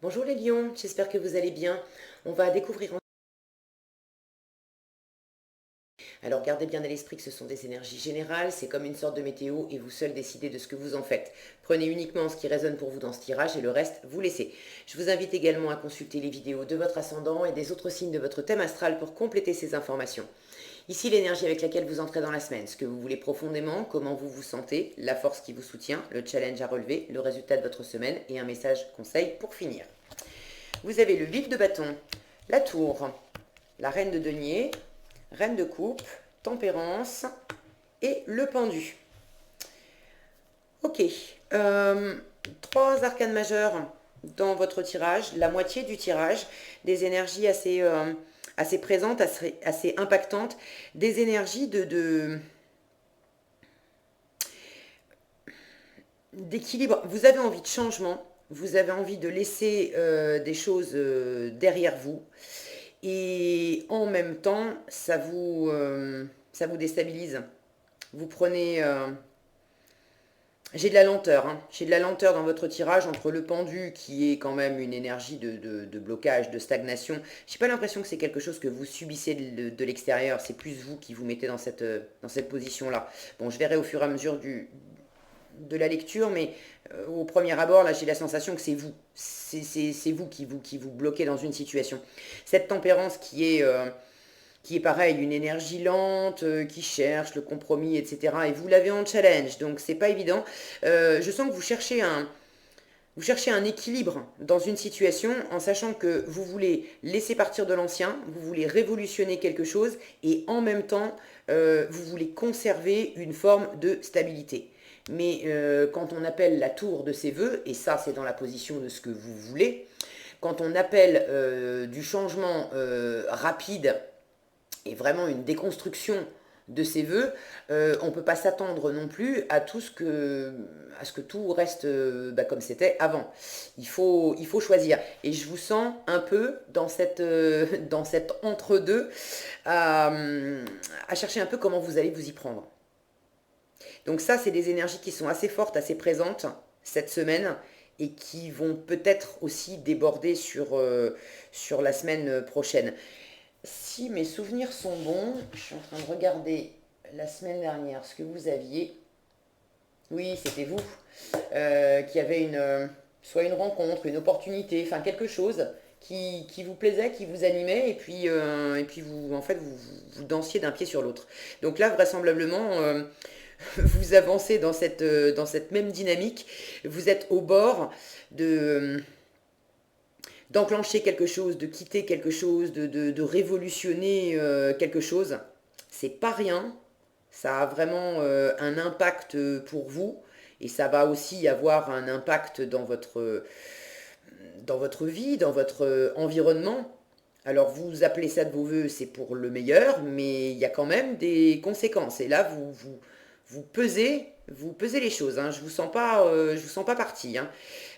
Bonjour les lions, j'espère que vous allez bien. On va découvrir. Alors gardez bien à l'esprit que ce sont des énergies générales, c'est comme une sorte de météo et vous seul décidez de ce que vous en faites. Prenez uniquement ce qui résonne pour vous dans ce tirage et le reste, vous laissez. Je vous invite également à consulter les vidéos de votre ascendant et des autres signes de votre thème astral pour compléter ces informations. Ici l'énergie avec laquelle vous entrez dans la semaine, ce que vous voulez profondément, comment vous vous sentez, la force qui vous soutient, le challenge à relever, le résultat de votre semaine et un message conseil pour finir. Vous avez le 8 de bâton, la tour, la reine de denier, reine de coupe, tempérance et le pendu. Ok, trois arcanes majeures dans votre tirage, la moitié du tirage, des énergies assez présentes, assez impactantes, des énergies d'équilibre. Vous avez envie de changement, vous avez envie de laisser des choses derrière vous. Et en même temps, ça vous déstabilise. Vous prenez... j'ai de la lenteur, hein. J'ai de la lenteur dans votre tirage entre le pendu qui est quand même une énergie de blocage, de stagnation. J'ai pas l'impression que c'est quelque chose que vous subissez de l'extérieur, c'est plus vous qui vous mettez dans cette position-là. Bon, je verrai au fur et à mesure de la lecture, mais au premier abord, là, j'ai la sensation que c'est vous. C'est vous qui vous bloquez dans une situation. Cette tempérance qui est pareil, une énergie lente, qui cherche le compromis, etc. Et vous l'avez en challenge, donc c'est pas évident. Je sens que vous cherchez un équilibre dans une situation en sachant que vous voulez laisser partir de l'ancien, vous voulez révolutionner quelque chose et en même temps, vous voulez conserver une forme de stabilité. Mais quand on appelle la tour de ses voeux, et ça c'est dans la position de ce que vous voulez, quand on appelle du changement rapide et vraiment une déconstruction de ses voeux, on ne peut pas s'attendre non plus à à ce que tout reste comme c'était avant. Il faut choisir. Et je vous sens un peu dans cette entre-deux à chercher un peu comment vous allez vous y prendre. Donc ça, c'est des énergies qui sont assez fortes, assez présentes cette semaine et qui vont peut-être aussi déborder sur la semaine prochaine. Si mes souvenirs sont bons, je suis en train de regarder la semaine dernière ce que vous aviez. Oui, c'était vous qui avez soit une rencontre, une opportunité, enfin quelque chose qui vous plaisait, qui vous animait, et puis vous, en fait, vous dansiez d'un pied sur l'autre. Donc là, vraisemblablement, vous avancez dans cette même dynamique. Vous êtes au bord de d'enclencher quelque chose, de quitter quelque chose, de révolutionner quelque chose. C'est pas rien, ça a vraiment un impact pour vous et ça va aussi avoir un impact dans votre vie, dans votre environnement. Alors vous appelez ça de vos voeux, c'est pour le meilleur, mais il y a quand même des conséquences. Et là, vous pesez les choses. Hein. Je vous sens pas parti. Hein.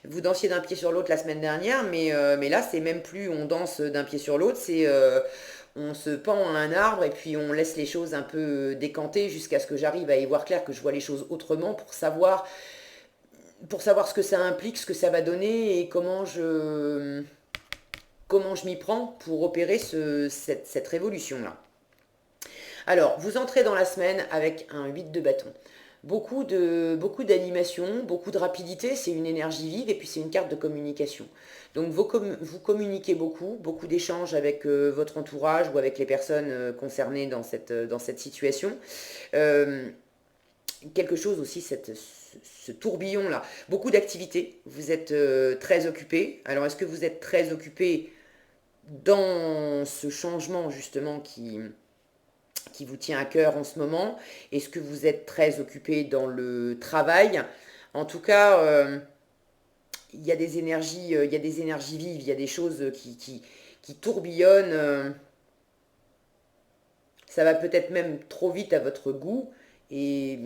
Vous dansiez d'un pied sur l'autre la semaine dernière, mais là, c'est même plus on danse d'un pied sur l'autre, c'est on se pend à un arbre et puis on laisse les choses un peu décanter jusqu'à ce que j'arrive à y voir clair, que je vois les choses autrement pour savoir ce que ça implique, ce que ça va donner et comment je m'y prends pour opérer cette révolution-là. Alors, vous entrez dans la semaine avec un 8 de bâton. Beaucoup d'animation, beaucoup de rapidité, c'est une énergie vive et puis c'est une carte de communication. Donc vous communiquez beaucoup, beaucoup d'échanges avec votre entourage ou avec les personnes concernées dans cette situation. Euh, Quelque chose aussi, ce tourbillon-là. Beaucoup d'activités, vous êtes très occupé. Alors est-ce que vous êtes très occupé dans ce changement justement qui vous tient à cœur en ce moment? Est-ce que vous êtes très occupé dans le travail? En tout cas, il y a des énergies vives, il y a des choses qui tourbillonnent. Ça va peut-être même trop vite à votre goût. Et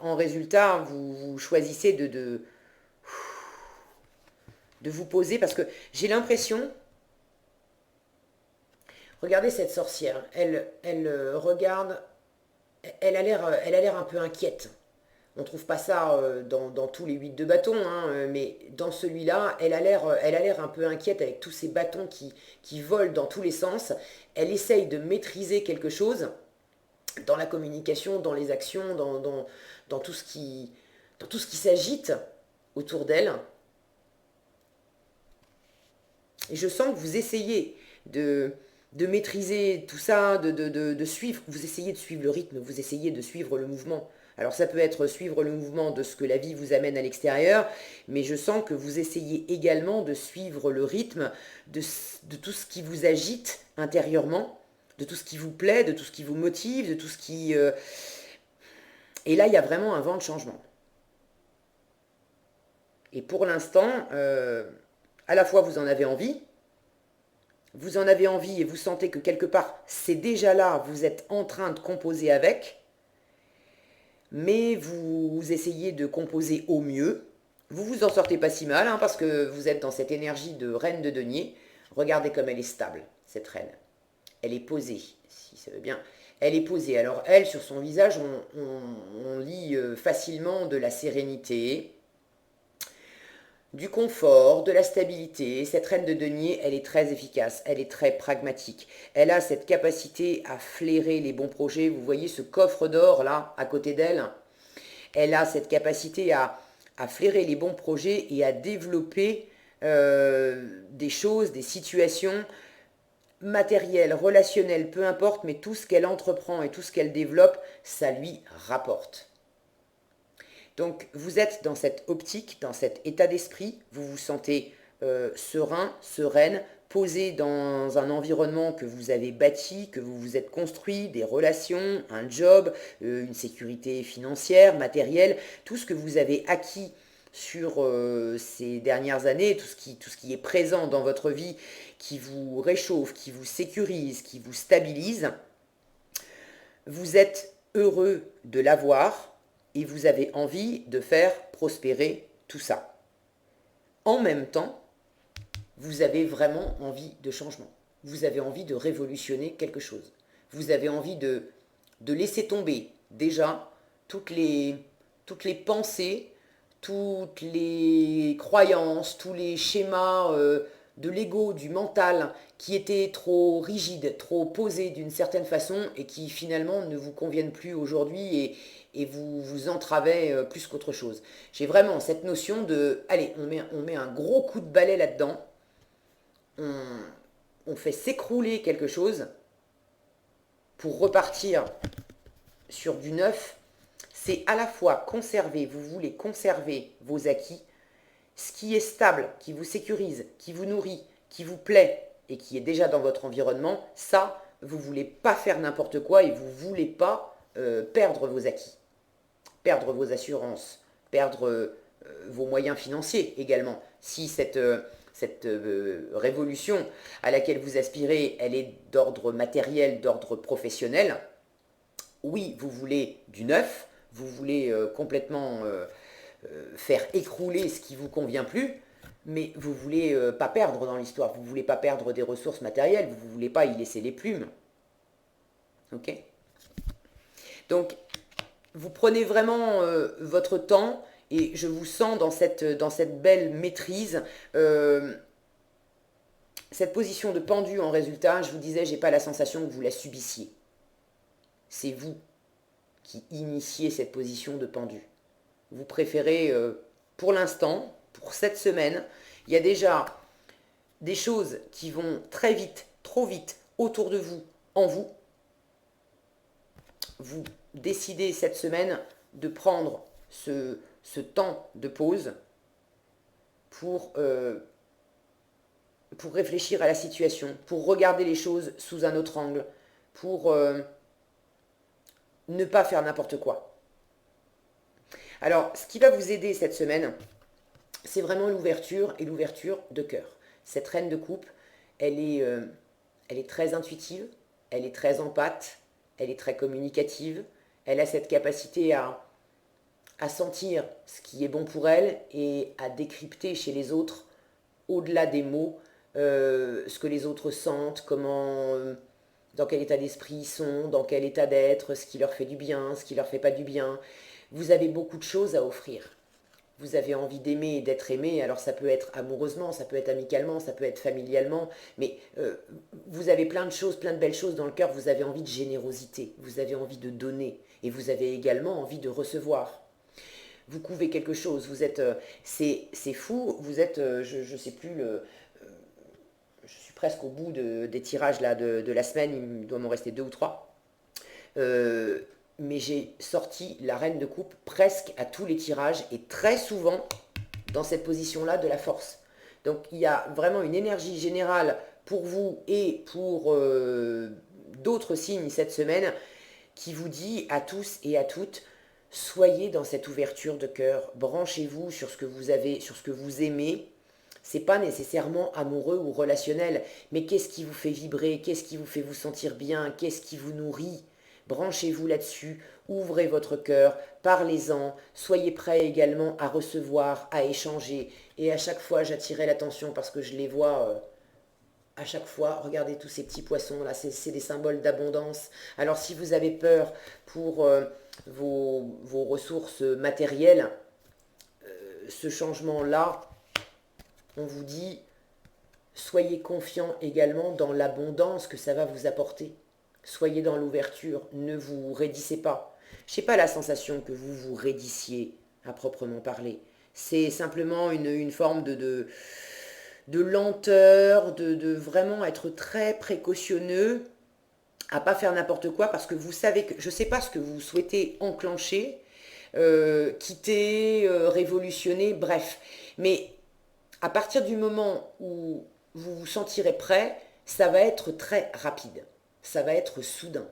en résultat, vous choisissez de vous poser parce que j'ai l'impression, regardez cette sorcière, elle regarde, elle a l'air un peu inquiète. On ne trouve pas ça dans tous les 8 de bâton, hein, mais dans celui-là, elle a l'air un peu inquiète avec tous ces bâtons qui volent dans tous les sens. Elle essaye de maîtriser quelque chose dans la communication, dans les actions, dans dans tout ce qui s'agite autour d'elle. Et je sens que vous essayez de maîtriser tout ça, de suivre, vous essayez de suivre le rythme, vous essayez de suivre le mouvement. Alors ça peut être suivre le mouvement de ce que la vie vous amène à l'extérieur, mais je sens que vous essayez également de suivre le rythme de tout ce qui vous agite intérieurement, de tout ce qui vous plaît, de tout ce qui vous motive, de tout ce qui... Et là, il y a vraiment un vent de changement. Et pour l'instant, à la fois vous en avez envie et vous sentez que quelque part, c'est déjà là, vous êtes en train de composer avec, mais vous essayez de composer au mieux. Vous vous en sortez pas si mal, hein, parce que vous êtes dans cette énergie de reine de denier. Regardez comme elle est stable, cette reine. Elle est posée, si ça veut bien. Elle est posée. Alors elle, sur son visage, on lit facilement de la sérénité, du confort, de la stabilité. Cette reine de denier, elle est très efficace, elle est très pragmatique. Elle a cette capacité à flairer les bons projets. Vous voyez ce coffre d'or là, à côté d'elle. Elle a cette capacité à flairer les bons projets et à développer des choses, des situations matérielles, relationnelles, peu importe, mais tout ce qu'elle entreprend et tout ce qu'elle développe, ça lui rapporte. Donc vous êtes dans cette optique, dans cet état d'esprit, vous vous sentez serein, sereine, posé dans un environnement que vous avez bâti, que vous vous êtes construit, des relations, un job, une sécurité financière, matérielle, tout ce que vous avez acquis sur ces dernières années, tout ce qui est présent dans votre vie, qui vous réchauffe, qui vous sécurise, qui vous stabilise, vous êtes heureux de l'avoir et vous avez envie de faire prospérer tout ça. En même temps, vous avez vraiment envie de changement. Vous avez envie de révolutionner quelque chose. Vous avez envie de laisser tomber déjà toutes les pensées, toutes les croyances, tous les schémas de l'ego, du mental, qui étaient trop rigides, trop posés d'une certaine façon et qui finalement ne vous conviennent plus aujourd'hui et vous entravaient plus qu'autre chose. J'ai vraiment cette notion de, allez, on met un gros coup de balai là-dedans, on fait s'écrouler quelque chose pour repartir sur du neuf. C'est à la fois conserver, vous voulez conserver vos acquis, ce qui est stable, qui vous sécurise, qui vous nourrit, qui vous plaît et qui est déjà dans votre environnement, ça, vous ne voulez pas faire n'importe quoi et vous ne voulez pas perdre vos acquis, perdre vos assurances, perdre vos moyens financiers également. Si cette révolution à laquelle vous aspirez, elle est d'ordre matériel, d'ordre professionnel, oui, vous voulez du neuf, vous voulez complètement faire écrouler ce qui vous convient plus, mais vous voulez pas perdre dans l'histoire, vous voulez pas perdre des ressources matérielles, vous voulez pas y laisser les plumes. Ok? Donc, vous prenez vraiment votre temps et je vous sens dans cette belle maîtrise. Cette position de pendu en résultat, je vous disais, j'ai pas la sensation que vous la subissiez. C'est vous qui initiez cette position de pendu. Vous préférez, pour l'instant, pour cette semaine, il y a déjà des choses qui vont très vite, trop vite, autour de vous, en vous. Vous décidez cette semaine de prendre ce temps de pause pour réfléchir à la situation, pour regarder les choses sous un autre angle, pour ne pas faire n'importe quoi. Alors, ce qui va vous aider cette semaine, c'est vraiment l'ouverture et l'ouverture de cœur. Cette reine de coupe, elle est très intuitive, elle est très empathe, elle est très communicative, elle a cette capacité à sentir ce qui est bon pour elle et à décrypter chez les autres, au-delà des mots, ce que les autres sentent, comment, dans quel état d'esprit ils sont, dans quel état d'être, ce qui leur fait du bien, ce qui leur fait pas du bien. Vous avez beaucoup de choses à offrir. Vous avez envie d'aimer et d'être aimé, alors ça peut être amoureusement, ça peut être amicalement, ça peut être familialement, mais vous avez plein de choses, plein de belles choses dans le cœur, vous avez envie de générosité, vous avez envie de donner, et vous avez également envie de recevoir. Vous couvez quelque chose, vous êtes, c'est fou, vous êtes, je sais plus, je suis presque au bout des tirages là, de la semaine, il doit m'en rester deux ou trois. Euh, mais j'ai sorti la reine de coupe presque à tous les tirages et très souvent dans cette position-là de la force. Donc il y a vraiment une énergie générale pour vous et pour d'autres signes cette semaine qui vous dit à tous et à toutes, soyez dans cette ouverture de cœur, branchez-vous sur ce que vous avez, sur ce que vous aimez. C'est pas nécessairement amoureux ou relationnel, mais qu'est-ce qui vous fait vibrer, qu'est-ce qui vous fait vous sentir bien, qu'est-ce qui vous nourrit. Branchez-vous là-dessus, ouvrez votre cœur, parlez-en, soyez prêts également à recevoir, à échanger. Et à chaque fois, j'attirais l'attention parce que je les vois à chaque fois. Regardez tous ces petits poissons là, c'est des symboles d'abondance. Alors si vous avez peur pour vos ressources matérielles, ce changement-là, on vous dit, soyez confiant également dans l'abondance que ça va vous apporter. Soyez dans l'ouverture, ne vous raidissez pas. Je n'ai pas la sensation que vous vous raidissiez à proprement parler. C'est simplement une forme de lenteur, de vraiment être très précautionneux, à pas faire n'importe quoi, parce que vous savez que je ne sais pas ce que vous souhaitez enclencher, quitter, révolutionner, bref. Mais à partir du moment où vous vous sentirez prêt, ça va être très rapide. Ça va être soudain.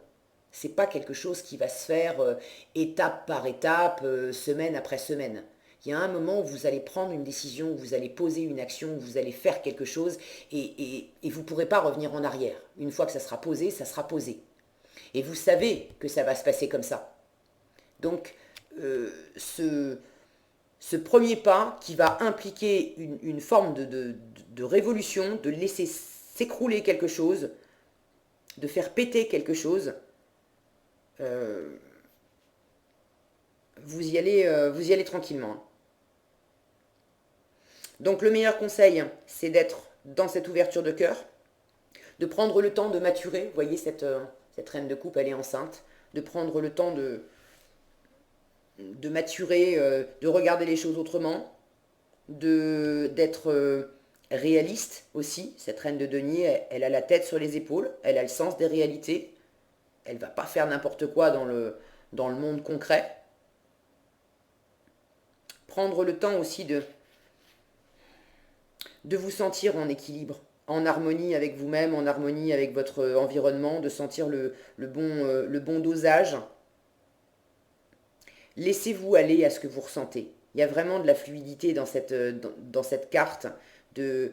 C'est pas quelque chose qui va se faire étape par étape, semaine après semaine. Il y a un moment où vous allez prendre une décision, où vous allez poser une action, où vous allez faire quelque chose et vous ne pourrez pas revenir en arrière. Une fois que ça sera posé, ça sera posé. Et vous savez que ça va se passer comme ça. Donc, ce premier pas qui va impliquer une forme de révolution, de laisser s'écrouler quelque chose, de faire péter quelque chose, euh, vous y allez tranquillement. Donc le meilleur conseil, c'est d'être dans cette ouverture de cœur, de prendre le temps de maturer. Vous voyez, cette reine de coupe, elle est enceinte. De prendre le temps de maturer, de regarder les choses autrement, d'être réaliste aussi. Cette reine de denier, elle a la tête sur les épaules, elle a le sens des réalités, elle ne va pas faire n'importe quoi dans le monde concret. Prendre le temps aussi de vous sentir en équilibre, en harmonie avec vous-même, en harmonie avec votre environnement, de sentir le bon dosage. Laissez-vous aller à ce que vous ressentez. Il y a vraiment de la fluidité dans cette carte, de,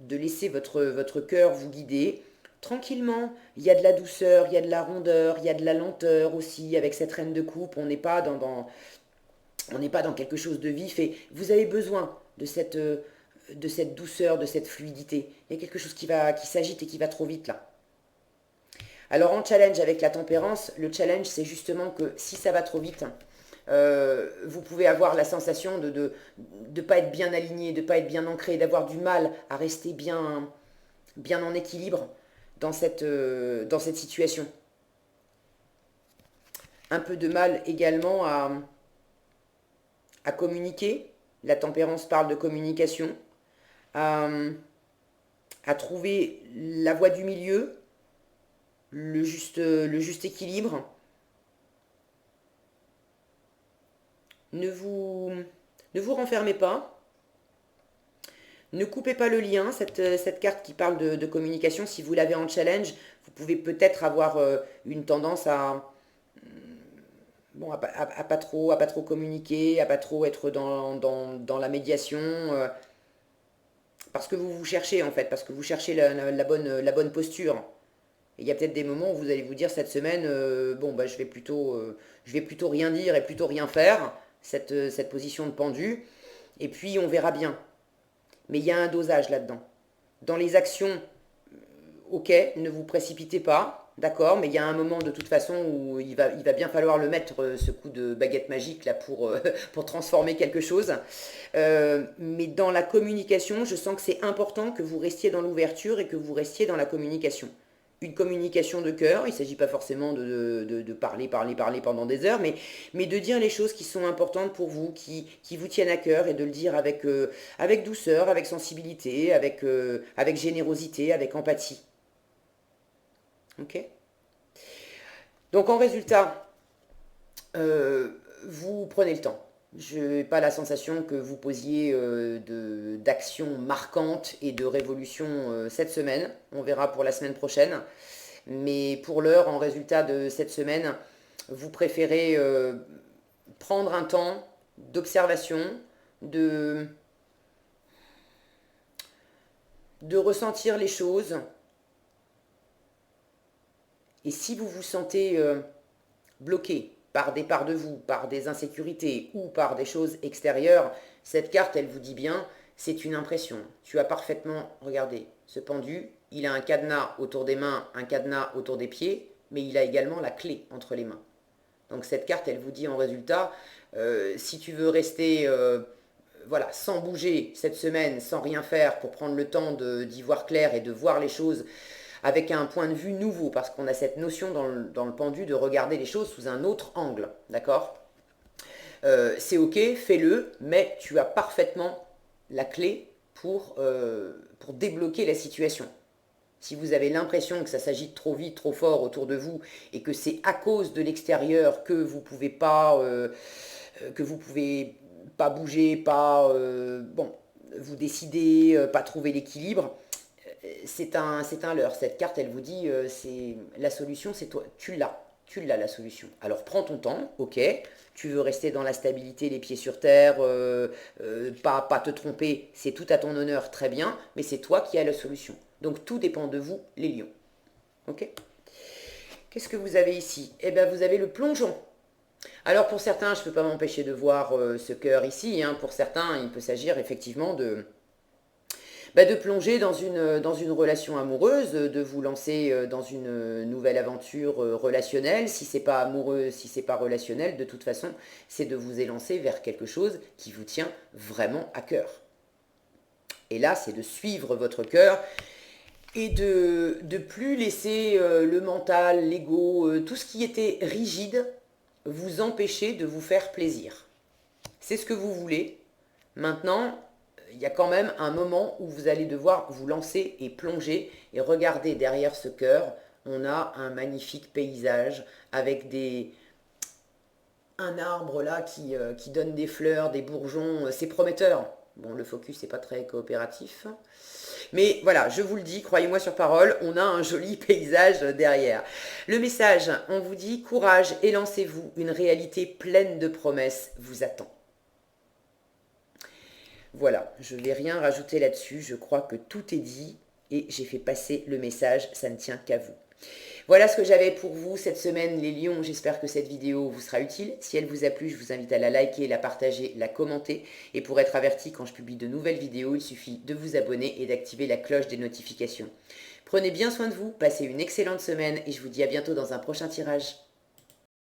de laisser votre cœur vous guider. Tranquillement, il y a de la douceur, il y a de la rondeur, il y a de la lenteur aussi avec cette reine de coupe. On n'est pas on n'est pas dans quelque chose de vif et vous avez besoin de cette douceur, de cette fluidité. Il y a quelque chose qui s'agite et qui va trop vite là. Alors en challenge avec la tempérance, le challenge c'est justement que si ça va trop vite, vous pouvez avoir la sensation de ne pas être bien aligné, de ne pas être bien ancré, d'avoir du mal à rester bien en équilibre dans cette situation. Un peu de mal également à communiquer. La tempérance parle de communication. À, à trouver la voie du milieu, le juste équilibre. Ne vous, ne vous renfermez pas. Ne coupez pas le lien, cette carte qui parle de communication. Si vous l'avez en challenge, vous pouvez peut-être avoir une tendance bon, à pas trop communiquer, à pas trop être dans la médiation, parce que vous vous cherchez en fait, parce que vous cherchez la bonne posture. Et il y a peut-être des moments où vous allez vous dire cette semaine, bon bah je vais plutôt rien dire et plutôt rien faire, cette position de pendu, et puis on verra bien. Mais il y a un dosage là-dedans. Dans les actions, ok, ne vous précipitez pas, d'accord, mais il y a un moment de toute façon où il va bien falloir le mettre, ce coup de baguette magique là pour, pour transformer quelque chose. Mais dans la communication, je sens que c'est important que vous restiez dans l'ouverture et que vous restiez dans la communication. Une communication de cœur, il ne s'agit pas forcément de parler, parler, parler pendant des heures, mais de dire les choses qui sont importantes pour vous, qui vous tiennent à cœur, et de le dire avec, avec douceur, avec sensibilité, avec générosité, avec empathie. Ok. Donc en résultat, euh, vous prenez le temps. Je n'ai pas la sensation que vous posiez d'actions marquantes et de révolution cette semaine. On verra pour la semaine prochaine. Mais pour l'heure, en résultat de cette semaine, vous préférez prendre un temps d'observation, de, de ressentir les choses. Et si vous vous sentez bloqué par des parts de vous, par des insécurités ou par des choses extérieures, cette carte, elle vous dit bien, c'est une impression. Tu as parfaitement regardé ce pendu, il a un cadenas autour des mains, un cadenas autour des pieds, mais il a également la clé entre les mains. Donc cette carte, elle vous dit en résultat, si tu veux rester voilà, sans bouger cette semaine, sans rien faire pour prendre le temps d'y voir clair et de voir les choses avec un point de vue nouveau, parce qu'on a cette notion dans le pendu de regarder les choses sous un autre angle, d'accord. C'est ok, fais-le, mais tu as parfaitement la clé pour débloquer la situation. Si vous avez l'impression que ça s'agite trop vite, trop fort autour de vous, et que c'est à cause de l'extérieur que vous pouvez pas bouger, pas bon, vous décider, pas trouver l'équilibre, c'est un leurre. Cette carte, elle vous dit, c'est la solution, c'est toi. Tu l'as la solution. Alors prends ton temps, ok. Tu veux rester dans la stabilité, les pieds sur terre, pas te tromper, c'est tout à ton honneur, très bien, mais c'est toi qui as la solution. Donc tout dépend de vous, les lions. Ok. Qu'est-ce que vous avez ici? Eh bien, vous avez le plongeon. Alors pour certains, je ne peux pas m'empêcher de voir ce cœur ici, hein. Pour certains, il peut s'agir effectivement de plonger dans une relation amoureuse, de vous lancer dans une nouvelle aventure relationnelle. Si c'est pas amoureux, si c'est pas relationnel, de toute façon, c'est de vous élancer vers quelque chose qui vous tient vraiment à cœur. Et là, c'est de suivre votre cœur et de plus laisser le mental, l'ego, tout ce qui était rigide, vous empêcher de vous faire plaisir. C'est ce que vous voulez. Maintenant, il y a quand même un moment où vous allez devoir vous lancer et plonger et regarder derrière ce cœur. On a un magnifique paysage avec un arbre là qui donne des fleurs, des bourgeons. C'est prometteur. Bon, le focus n'est pas très coopératif. Mais voilà, je vous le dis, croyez-moi sur parole, on a un joli paysage derrière. Le message, on vous dit courage et lancez-vous, une réalité pleine de promesses vous attend. Voilà, je ne vais rien rajouter là-dessus, je crois que tout est dit et j'ai fait passer le message, ça ne tient qu'à vous. Voilà ce que j'avais pour vous cette semaine, les lions. J'espère que cette vidéo vous sera utile. Si elle vous a plu, je vous invite à la liker, la partager, la commenter. Et pour être averti quand je publie de nouvelles vidéos, il suffit de vous abonner et d'activer la cloche des notifications. Prenez bien soin de vous, passez une excellente semaine et je vous dis à bientôt dans un prochain tirage.